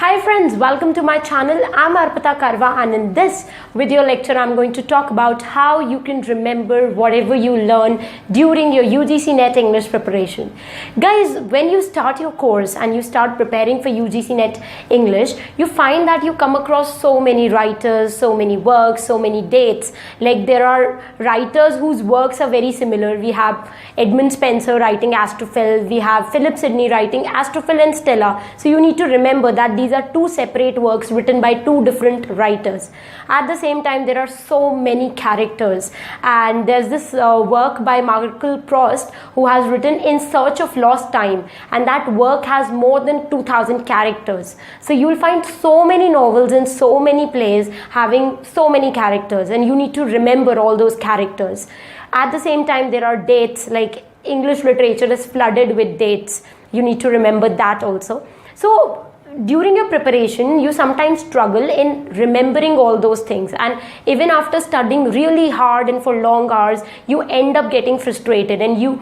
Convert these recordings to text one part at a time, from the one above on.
Hi friends, welcome to my channel. I'm Arpita Karwa, and in this video lecture I'm going to talk about how you can remember whatever you learn during your UGC NET English preparation. Guys, when you start your course and you start preparing for UGC NET English, you find that you come across so many writers, so many works, so many dates. Like there are writers whose works are very similar. We have Edmund Spencer writing Astrophil, we have Philip Sidney writing Astrophil and Stella. So you need to remember that these are two separate works written by two different writers. At the same time, there are so many characters, and there's this work by Marcel Proust who has written In Search of Lost Time, and that work has more than 2000 characters. So you'll find so many novels and so many plays having so many characters, and you need to remember all those characters. At the same time, there are dates, like English literature is flooded with dates. You need to remember that also. So during your preparation, you sometimes struggle in remembering all those things, and even after studying really hard and for long hours, you end up getting frustrated and you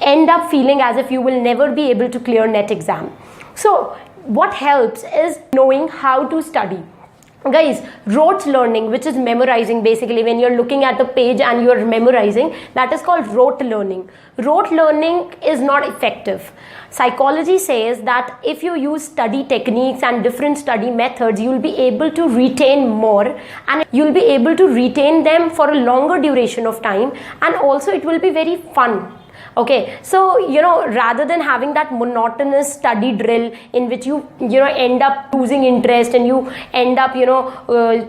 end up feeling as if you will never be able to clear NET exam. So what helps is knowing how to study. Guys, rote learning, which is memorizing, basically when you're looking at the page and you're memorizing, that is called rote learning. Rote learning is not effective. Psychology says that if you use study techniques and different study methods, you'll be able to retain more, and you'll be able to retain them for a longer duration of time, and also it will be very fun. Okay, so rather than having that monotonous study drill in which you end up losing interest and you end up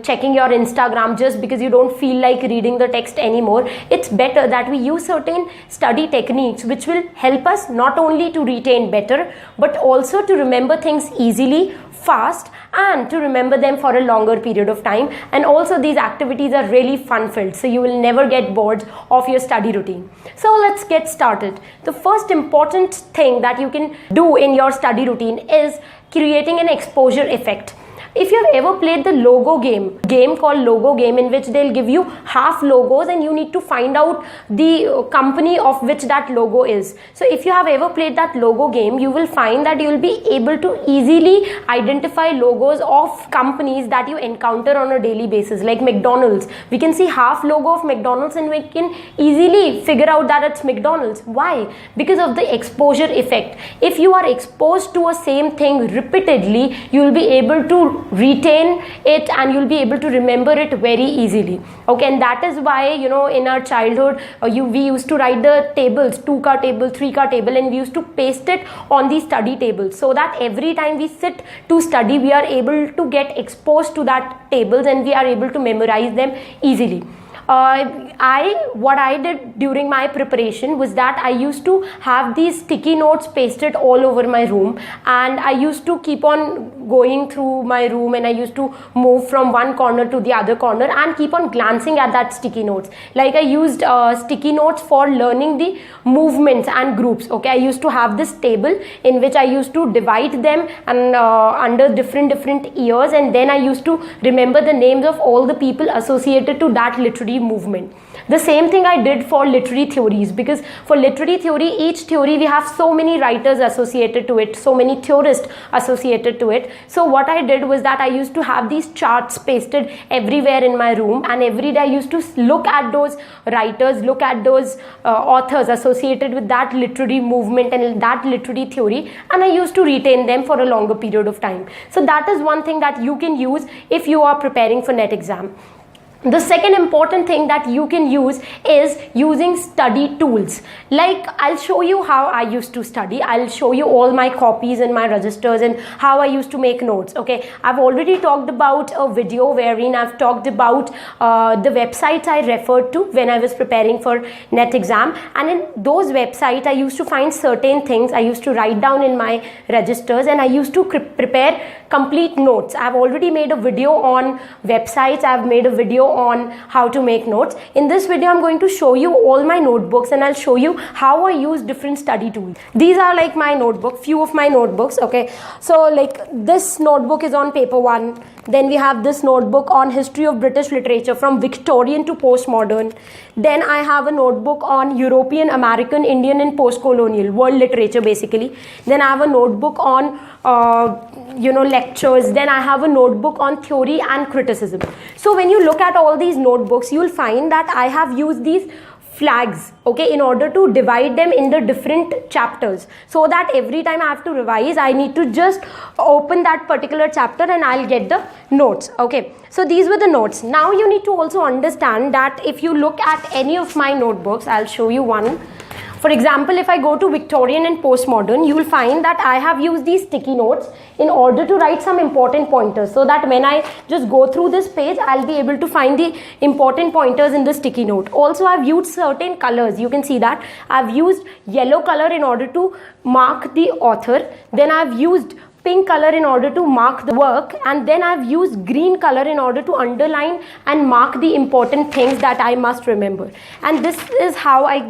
checking your Instagram just because you don't feel like reading the text anymore, it's better that we use certain study techniques which will help us not only to retain better but also to remember things easily, fast, and to remember them for a longer period of time. And also these activities are really fun filled, so you will never get bored of your study routine. So let's get started. The first important thing that you can do in your study routine is creating an exposure effect. If you've ever played the logo game called logo game, in which they'll give you half logos and you need to find out the company of which that logo is. So if you have ever played that logo game, you will find that you will be able to easily identify logos of companies that you encounter on a daily basis. Like McDonald's, we can see half logo of McDonald's and we can easily figure out that it's McDonald's. Why? Because of the exposure effect. If you are exposed to a same thing repeatedly, you will be able to retain it and you'll be able to remember it very easily. Okay, and that is why in our childhood we used to write the tables, 2-car table, 3-car table, and we used to paste it on the study table, so that every time we sit to study, we are able to get exposed to that tables and we are able to memorize them easily. What I did during my preparation was that I used to have these sticky notes pasted all over my room, and I used to keep on going through my room, and I used to move from one corner to the other corner and keep on glancing at that sticky notes. Like I used sticky notes for learning the movements and groups. Okay, I used to have this table in which I used to divide them and under different years, and then I used to remember the names of all the people associated to that literary movement. The same thing I did for literary theories, because for literary theory, each theory we have so many writers associated to it, so many theorists associated to it. So what I did was that I used to have these charts pasted everywhere in my room, and every day I used to look at those writers, look at those authors associated with that literary movement and that literary theory, and I used to retain them for a longer period of time. So that is one thing that you can use if you are preparing for NET exam. The second important thing that you can use is using study tools. Like I'll show you how I used to study. I'll show you all my copies and my registers and how I used to make notes. Okay, I've already talked about a video wherein I've talked about the websites I referred to when I was preparing for NET exam, and in those websites I used to find certain things I used to write down in my registers, and I used to prepare complete notes. I've already made a video on websites. I've made a video on how to make notes. In this video I'm going to show you all my notebooks, and I'll show you how I use different study tools. These are like my notebook, few of my notebooks. Okay, so like this notebook is on paper 1, then we have this notebook on history of British literature from Victorian to postmodern. Then I have a notebook on European, American, Indian and post-colonial world literature basically. Then I have a notebook on lectures, then I have a notebook on theory and criticism. So when you look at all these notebooks, you will find that I have used these flags, okay, in order to divide them in the different chapters, so that every time I have to revise, I need to just open that particular chapter and I'll get the notes. Okay, so these were the notes. Now you need to also understand that if you look at any of my notebooks, I'll show you one. For example, if I go to Victorian and postmodern, you will find that I have used these sticky notes in order to write some important pointers, so that when I just go through this page, I'll be able to find the important pointers in the sticky note. Also, I've used certain colors. You can see that I've used yellow color in order to mark the author. Then I've used pink color in order to mark the work, and then I've used green color in order to underline and mark the important things that I must remember. And this is how I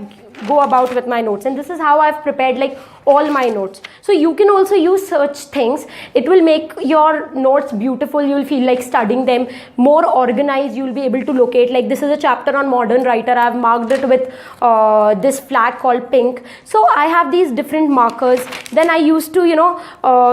go about with my notes, and this is how I've prepared like all my notes. So you can also use such things. It will make your notes beautiful. You'll feel like studying them, more organized. You'll be able to locate, like this is a chapter on modern writer. I've marked it with this flag called pink. So I have these different markers. Then I used to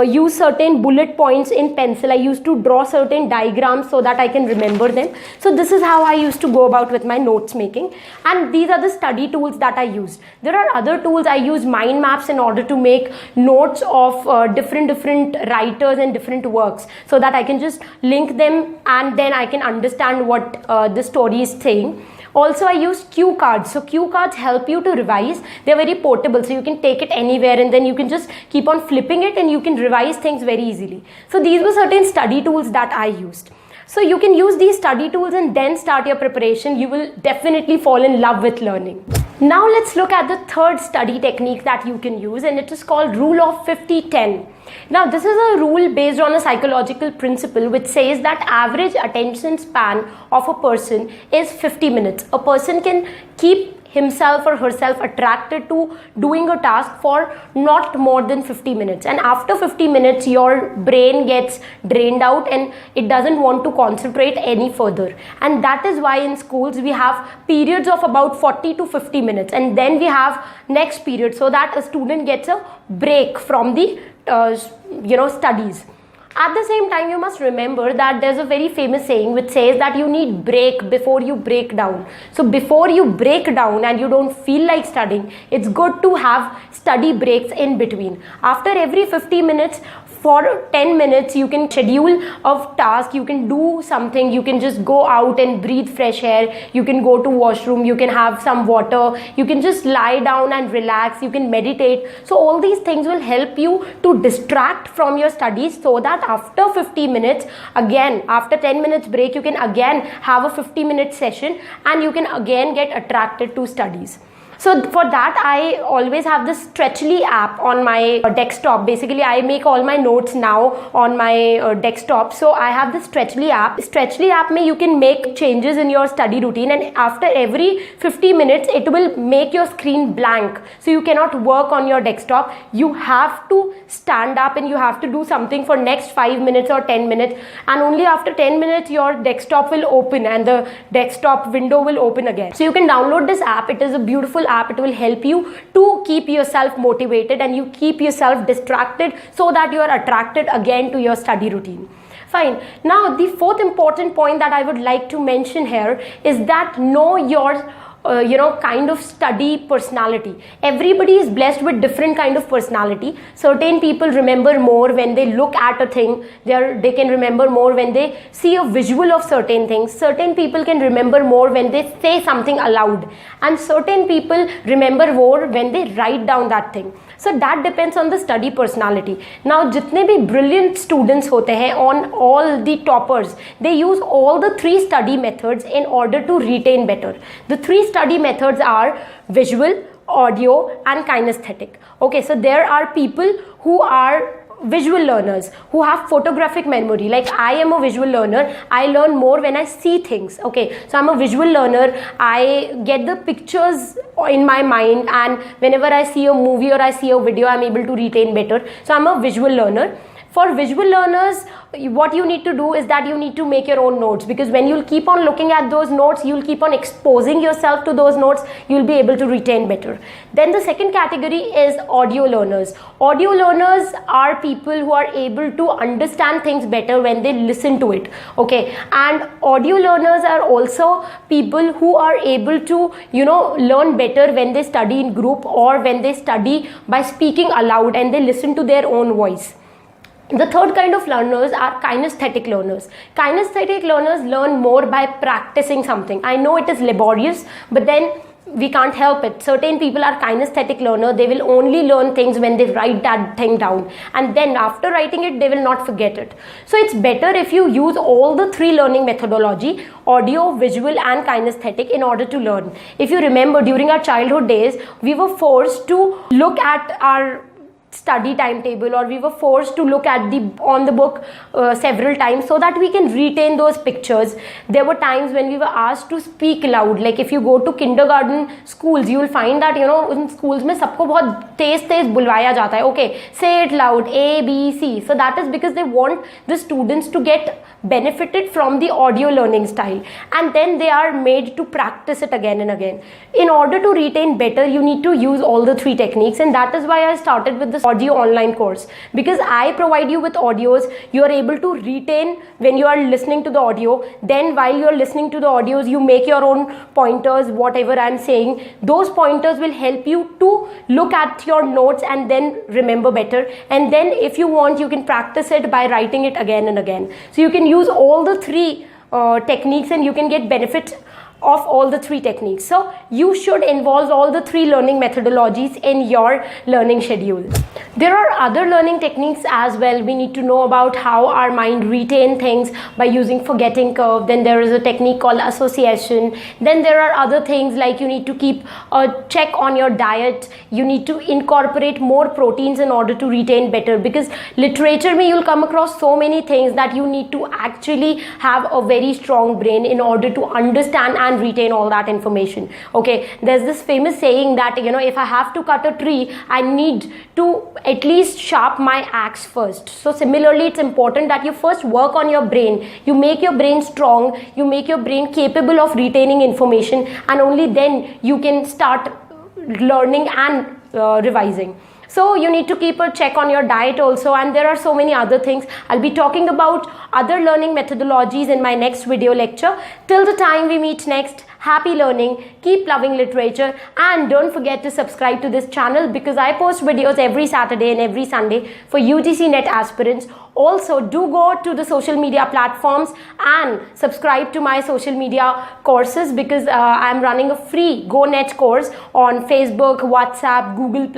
use certain bullet points in pencil. I used to draw certain diagrams so that I can remember them. So this is how I used to go about with my notes making, and these are the study tools that I used. There are other tools. I use mind maps in order to make notes of different writers and different works, so that I can just link them and then I can understand what the story is saying. Also, I use cue cards. So cue cards help you to revise. They're very portable, so you can take it anywhere and then you can just keep on flipping it and you can revise things very easily. So these were certain study tools that I used. So you can use these study tools and then start your preparation. You will definitely fall in love with learning. Now let's look at the third study technique that you can use, and it is called rule of 50-10. Now this is a rule based on a psychological principle which says that average attention span of a person is 50 minutes. A person can keep himself or herself attracted to doing a task for not more than 50 minutes, and after 50 minutes your brain gets drained out and it doesn't want to concentrate any further. And that is why in schools we have periods of about 40 to 50 minutes, and then we have next period, so that a student gets a break from the studies. At the same time, you must remember that there's a very famous saying which says that you need break before you break down. So before you break down and you don't feel like studying, it's good to have study breaks in between. After every 50 minutes, for 10 minutes, you can schedule a task, you can do something, you can just go out and breathe fresh air, you can go to washroom, you can have some water, you can just lie down and relax, you can meditate. So all these things will help you to distract from your studies, so that after 50 minutes, again, after 10 minutes break, you can again have a 50-minute session and you can again get attracted to studies. So for that, I always have this Stretchly app on my desktop. Basically, I make all my notes now on my desktop. So I have this Stretchly app. Stretchly app mein you can make changes in your study routine, and after every 50 minutes, it will make your screen blank. So you cannot work on your desktop. You have to stand up and you have to do something for next 5 minutes or 10 minutes. And only after 10 minutes, your desktop will open and the desktop window will open again. So you can download this app. It is a beautiful app. It will help you to keep yourself motivated and you keep yourself distracted, so that you are attracted again to your study routine. Fine. Now the fourth important point that I would like to mention here is that know your kind of study personality. Everybody is blessed with different kind of personality. Certain people remember more when they look at a thing. They can remember more when they see a visual of certain things. Certain people can remember more when they say something aloud, and certain people remember more when they write down that thing. So that depends on the study personality. Now जितने भी brilliant students होते हैं, on all the toppers, they use all the 3 study methods in order to retain better. The 3 study methods are visual, audio and kinesthetic. Okay, so there are people who are visual learners, who have photographic memory. Like I am a visual learner. I learn more when I see things. Okay, so I'm a visual learner. I get the pictures in my mind, and whenever I see a movie or I see a video, I'm able to retain better. So I'm a visual learner. For visual learners, what you need to do is that you need to make your own notes, because when you'll keep on looking at those notes, you'll keep on exposing yourself to those notes, you'll be able to retain better. Then the second category is audio learners. Audio learners are people who are able to understand things better when they listen to it, okay? And audio learners are also people who are able to, learn better when they study in group, or when they study by speaking aloud and they listen to their own voice. The third kind of learners are kinesthetic learners. Kinesthetic learners learn more by practicing something. I know it is laborious, but then we can't help it. Certain people are kinesthetic learner. They will only learn things when they write that thing down, and then after writing it, they will not forget it. So it's better if you use all the three learning methodology, audio, visual and kinesthetic, in order to learn. If you remember, during our childhood days, we were forced to look at our study timetable, or we were forced to look at on the book several times, so that we can retain those pictures. There were times when we were asked to speak loud. Like if you go to kindergarten schools, you will find that in schools में सबको बहुत तेज बुलवाया जाता है. Okay, say it loud, A, B, C. So that is because they want the students to get benefited from the audio learning style, and then they are made to practice it again and again. In order to retain better, you need to use all the three techniques, and that is why I started with this audio online course, because I provide you with audios. You are able to retain when you are listening to the audio. Then while you are listening to the audios, you make your own pointers, whatever I am saying. Those pointers will help you to look at your notes and then remember better. And then if you want, you can practice it by writing it again and again. So you can use all the three techniques, and you can get benefit of all the three techniques. So you should involve all the three learning methodologies in your learning schedule. There are other learning techniques as well. We need to know about how our mind retain things by using forgetting curve. Then there is a technique called association. Then there are other things like you need to keep a check on your diet. You need to incorporate more proteins in order to retain better, because literature mein you'll come across so many things that you need to actually have a very strong brain in order to understand and retain all that information. Okay, there's this famous saying that if I have to cut a tree, I need to at least sharp my axe first. So similarly, it's important that you first work on your brain. You make your brain strong, you make your brain capable of retaining information, and only then you can start learning and revising. So you need to keep a check on your diet also, and there are so many other things. I'll be talking about other learning methodologies in my next video lecture. Till the time we meet next, happy learning, keep loving literature, and don't forget to subscribe to this channel, because I post videos every Saturday and every Sunday for UGC NET aspirants. Also, do go to the social media platforms and subscribe to my social media courses, because I'm running a free GoNet course on Facebook, WhatsApp, Google+,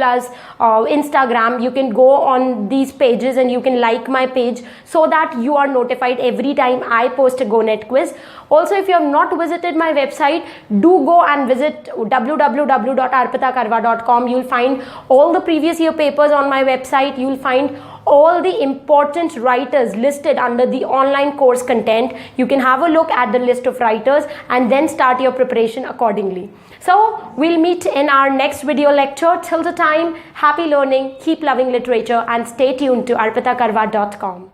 Instagram. You can go on these pages and you can like my page so that you are notified every time I post a GoNet quiz. Also, if you have not visited my website, do go and visit www.arpitakarwa.com. You'll find all the previous year papers on my website. You'll find all the important writers listed under the online course content. You can have a look at the list of writers and then start your preparation accordingly. So we'll meet in our next video lecture. Till the time, happy learning, keep loving literature, and stay tuned to arpitakarwa.com.